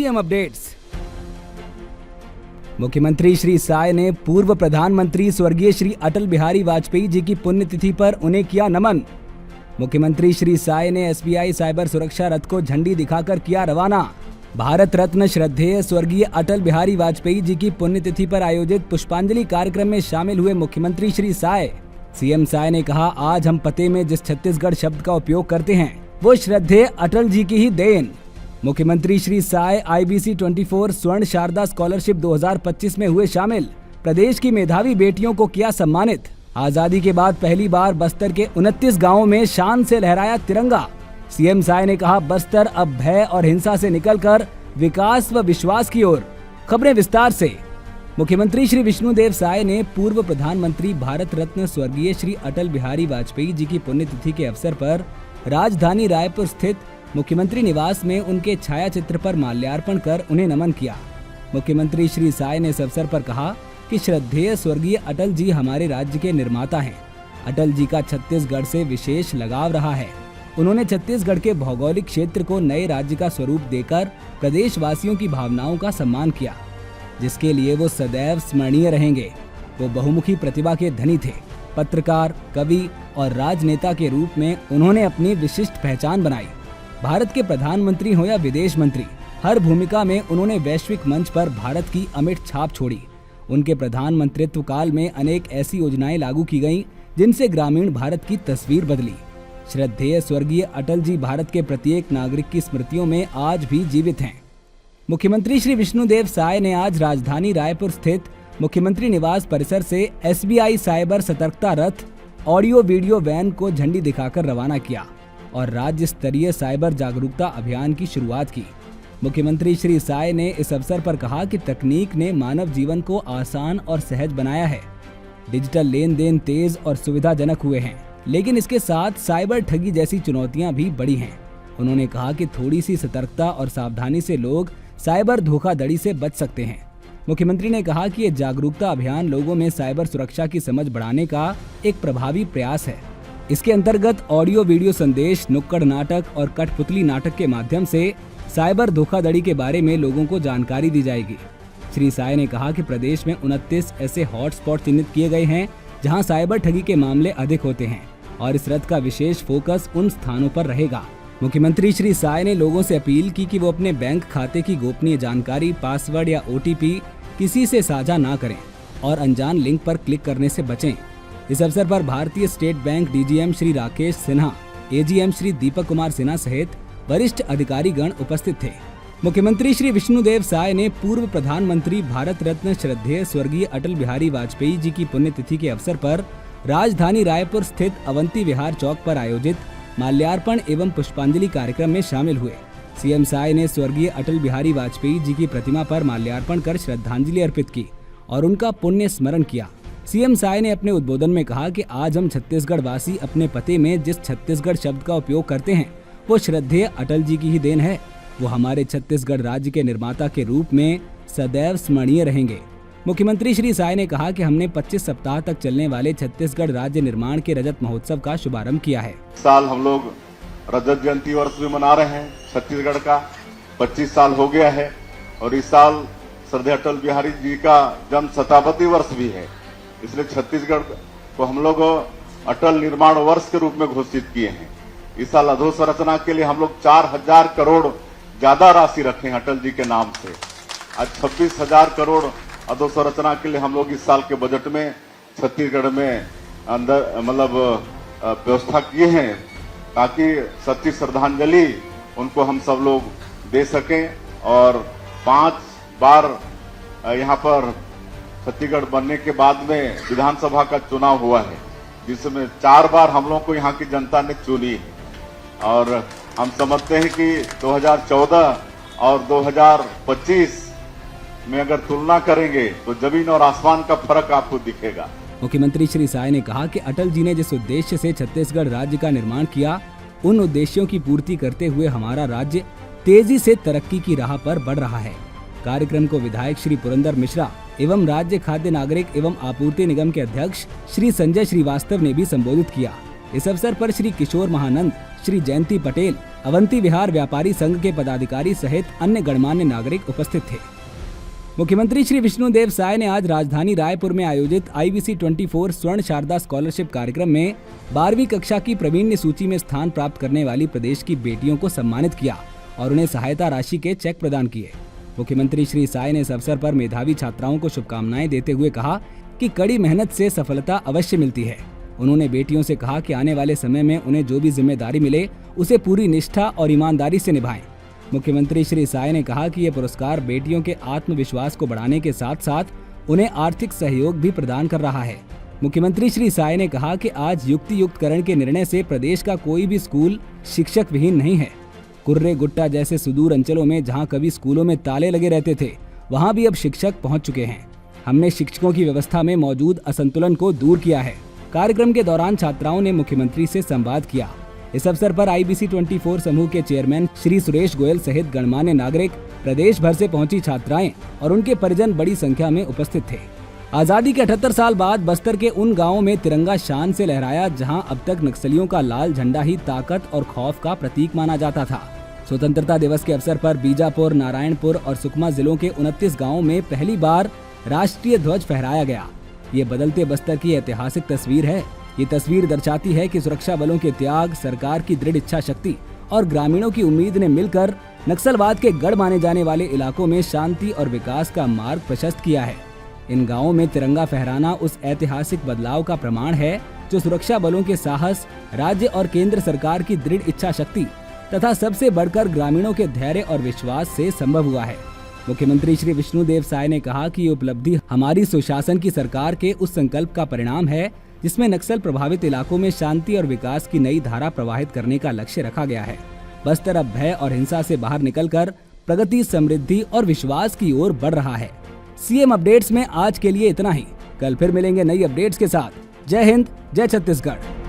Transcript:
CM updates. मुख्यमंत्री श्री साय ने पूर्व प्रधानमंत्री स्वर्गीय श्री अटल बिहारी वाजपेयी जी की पुण्यतिथि पर उन्हें किया नमन। मुख्यमंत्री श्री साय ने एसबीआई साइबर सुरक्षा रथ को झंडी दिखाकर किया रवाना। भारत रत्न श्रद्धेय स्वर्गीय अटल बिहारी वाजपेयी जी की पुण्यतिथि पर आयोजित पुष्पांजलि कार्यक्रम में शामिल हुए मुख्यमंत्री श्री साय। सीएम साय ने कहा, आज हम पते में जिस छत्तीसगढ़ शब्द का उपयोग करते हैं वो श्रद्धेय अटल जी की ही देन। मुख्यमंत्री श्री साय IBC 24 स्वर्ण शारदा स्कॉलरशिप 2025 में हुए शामिल। प्रदेश की मेधावी बेटियों को किया सम्मानित। आजादी के बाद पहली बार बस्तर के 29 गांवों में शान से लहराया तिरंगा। सीएम साय ने कहा, बस्तर अब भय और हिंसा से निकलकर विकास व विश्वास की ओर। खबरें विस्तार से। मुख्यमंत्री श्री विष्णुदेव साय ने पूर्व प्रधानमंत्री भारत रत्न स्वर्गीय श्री अटल बिहारी वाजपेयी जी की पुण्यतिथि के अवसर पर राजधानी रायपुर स्थित मुख्यमंत्री निवास में उनके छाया चित्र पर माल्यार्पण कर उन्हें नमन किया। मुख्यमंत्री श्री साय ने इस अवसर पर कहा कि श्रद्धेय स्वर्गीय अटल जी हमारे राज्य के निर्माता हैं। अटल जी का छत्तीसगढ़ से विशेष लगाव रहा है। उन्होंने छत्तीसगढ़ के भौगोलिक क्षेत्र को नए राज्य का स्वरूप देकर प्रदेशवासियों की भावनाओं का सम्मान किया, जिसके लिए वो सदैव स्मरणीय रहेंगे। वो बहुमुखी प्रतिभा के धनी थे। पत्रकार, कवि और राजनेता के रूप में उन्होंने अपनी विशिष्ट पहचान बनाई। भारत के प्रधानमंत्री हो या विदेश मंत्री, हर भूमिका में उन्होंने वैश्विक मंच पर भारत की अमिट छाप छोड़ी। उनके प्रधानमंत्रित्व काल में अनेक ऐसी योजनाएं लागू की गईं, जिनसे ग्रामीण भारत की तस्वीर बदली। श्रद्धेय स्वर्गीय अटल जी भारत के प्रत्येक नागरिक की स्मृतियों में आज भी जीवित हैं। मुख्यमंत्री श्री विष्णुदेव साय ने आज राजधानी रायपुर स्थित मुख्यमंत्री निवास परिसर से एसबीआई साइबर सतर्कता रथ ऑडियो वीडियो वैन को झंडी दिखाकर रवाना किया और राज्य स्तरीय साइबर जागरूकता अभियान की शुरुआत की। मुख्यमंत्री श्री साय ने इस अवसर पर कहा कि तकनीक ने मानव जीवन को आसान और सहज बनाया है। डिजिटल लेन देन तेज और सुविधाजनक हुए हैं, लेकिन इसके साथ साइबर ठगी जैसी चुनौतियां भी बढ़ी हैं। उन्होंने कहा कि थोड़ी सी सतर्कता और सावधानी से लोग साइबर धोखाधड़ी से बच सकते हैं। मुख्यमंत्री ने कहा कि ये जागरूकता अभियान लोगों में साइबर सुरक्षा की समझ बढ़ाने का एक प्रभावी प्रयास है। इसके अंतर्गत ऑडियो वीडियो संदेश, नुक्कड़ नाटक और कठपुतली नाटक के माध्यम से साइबर धोखाधड़ी के बारे में लोगों को जानकारी दी जाएगी। श्री साय ने कहा कि प्रदेश में 29 ऐसे हॉटस्पॉट चिन्हित किए गए हैं जहां साइबर ठगी के मामले अधिक होते हैं और इस रथ का विशेष फोकस उन स्थानों पर रहेगा। मुख्यमंत्री श्री साय ने लोगों से अपील की कि वो अपने बैंक खाते की गोपनीय जानकारी, पासवर्ड या OTP किसी से साझा ना करें और अनजान लिंक पर क्लिक करने से बचें। इस अवसर पर भारतीय state bank DGM Shri Rakesh Sinha, AGM Shri Deepak Kumar Sinha सहित वरिष्ठ अधिकारीगण उपस्थित थे। मुख्यमंत्री श्री विष्णुदेव साय ने पूर्व प्रधानमंत्री भारत रत्न श्रद्धेय स्वर्गीय अटल बिहारी वाजपेयी जी की पुण्यतिथि के अवसर पर राजधानी रायपुर स्थित अवंती विहार चौक पर आयोजित माल्यार्पण एवं पुष्पांजलि कार्यक्रम में शामिल हुए। सीएम साय ने स्वर्गीय अटल बिहारी वाजपेयी जी की प्रतिमा पर माल्यार्पण कर श्रद्धांजलि अर्पित की और उनका पुण्य स्मरण किया। सीएम साय ने अपने उद्बोधन में कहा कि आज हम छत्तीसगढ़ वासी अपने पते में जिस छत्तीसगढ़ शब्द का उपयोग करते हैं वो श्रद्धेय अटल जी की ही देन है। वो हमारे छत्तीसगढ़ राज्य के निर्माता के रूप में सदैव स्मरणीय रहेंगे। मुख्यमंत्री श्री साय ने कहा कि हमने 25 सप्ताह तक चलने वाले छत्तीसगढ़ राज्य निर्माण के रजत महोत्सव का शुभारंभ किया है। साल हम लोग रजत जयंती वर्ष भी मना रहे हैं। छत्तीसगढ़ का 25 साल हो गया है और इस साल श्रद्धेय अटल बिहारी जी का जन्म शताब्दी वर्ष भी है। इसलिए छत्तीसगढ़ को हम लोग अटल निर्माण वर्ष के रूप में घोषित किए हैं। इस साल अधोसंरचना के लिए हम लोग 4000 करोड़ ज्यादा राशि रखे हैं अटल जी के नाम से। आज 26,000 करोड़ अधोसंरचना के लिए हम लोग इस साल के बजट में छत्तीसगढ़ में अंदर व्यवस्था किए हैं ताकि सच्ची श्रद्धांजलि उनको हम सब लोग दे सकें। और 5 बार यहाँ पर छत्तीसगढ़ बनने के बाद में विधानसभा का चुनाव हुआ है, जिसमें 4 बार हम लोगों को यहाँ की जनता ने चुनी है। और हम समझते हैं कि 2014 और 2025 में अगर तुलना करेंगे तो जमीन और आसमान का फर्क आपको दिखेगा। मुख्यमंत्री श्री साय ने कहा कि अटल जी ने जिस उद्देश्य से छत्तीसगढ़ राज्य का निर्माण किया, उन उद्देश्यों की पूर्ति करते हुए हमारा राज्य तेजी से तरक्की की राह पर बढ़ रहा है। कार्यक्रम को विधायक श्री पुरंदर मिश्रा एवं राज्य खाद्य नागरिक एवं आपूर्ति निगम के अध्यक्ष श्री संजय श्रीवास्तव ने भी संबोधित किया। इस अवसर पर श्री किशोर महानंद, श्री जयंती पटेल, अवंती विहार व्यापारी संघ के पदाधिकारी सहित अन्य गणमान्य नागरिक उपस्थित थे। मुख्यमंत्री श्री विष्णुदेव साय ने आज राजधानी रायपुर में आयोजित IBC 24 स्वर्ण शारदा स्कॉलरशिप कार्यक्रम में 12वीं कक्षा की प्रावीण्य सूची में स्थान प्राप्त करने वाली प्रदेश की बेटियों को सम्मानित किया और उन्हें सहायता राशि के चेक प्रदान किए। मुख्यमंत्री श्री साय ने इस अवसर पर मेधावी छात्राओं को शुभकामनाएं देते हुए कहा कि कड़ी मेहनत से सफलता अवश्य मिलती है। उन्होंने बेटियों से कहा कि आने वाले समय में उन्हें जो भी जिम्मेदारी मिले उसे पूरी निष्ठा और ईमानदारी से निभाएं। मुख्यमंत्री श्री साय ने कहा कि ये पुरस्कार बेटियों के आत्मविश्वास को बढ़ाने के साथ साथ उन्हें आर्थिक सहयोग भी प्रदान कर रहा है। मुख्यमंत्री श्री साय ने कहा कि आज युक्ति युक्तकरण के निर्णय से प्रदेश का कोई भी स्कूल शिक्षक विहीन नहीं है। कुर्रे गुट्टा जैसे सुदूर अंचलों में जहां कभी स्कूलों में ताले लगे रहते थे, वहां भी अब शिक्षक पहुंच चुके हैं। हमने शिक्षकों की व्यवस्था में मौजूद असंतुलन को दूर किया है। कार्यक्रम के दौरान छात्राओं ने मुख्यमंत्री से संवाद किया। इस अवसर पर IBC 24 समूह के चेयरमैन श्री सुरेश गोयल सहित गणमान्य नागरिक, प्रदेश भर से पहुंची छात्राएं और उनके परिजन बड़ी संख्या में उपस्थित थे। आजादी के 78 साल बाद बस्तर के उन गांवों में तिरंगा शान से लहराया जहां अब तक नक्सलियों का लाल झंडा ही ताकत और खौफ का प्रतीक माना जाता था। स्वतंत्रता दिवस के अवसर पर बीजापुर, नारायणपुर और सुकमा जिलों के 29 गांवों में पहली बार राष्ट्रीय ध्वज फहराया गया। ये बदलते बस्तर की ऐतिहासिक तस्वीर है। ये तस्वीर दर्शाती है कि सुरक्षा बलों के त्याग, सरकार की दृढ़ इच्छा शक्ति और ग्रामीणों की उम्मीद ने मिलकर नक्सलवाद के गढ़ माने जाने वाले इलाकों में शांति और विकास का मार्ग प्रशस्त किया है। इन गांवों में तिरंगा फहराना उस ऐतिहासिक बदलाव का प्रमाण है जो सुरक्षा बलों के साहस, राज्य और केंद्र सरकार की दृढ़ इच्छा शक्ति तथा सबसे बढ़कर ग्रामीणों के धैर्य और विश्वास से संभव हुआ है। मुख्यमंत्री श्री विष्णुदेव साय ने कहा कि ये उपलब्धि हमारी सुशासन की सरकार के उस संकल्प का परिणाम है जिसमें नक्सल प्रभावित इलाकों में शांति और विकास की नई धारा प्रवाहित करने का लक्ष्य रखा गया है। बस्तर अब भय और हिंसा से बाहर निकलकर प्रगति, समृद्धि और विश्वास की ओर बढ़ रहा है। CM अपडेट्स में आज के लिए इतना ही। कल फिर मिलेंगे नई अपडेट्स के साथ। जय हिंद, जय छत्तीसगढ़।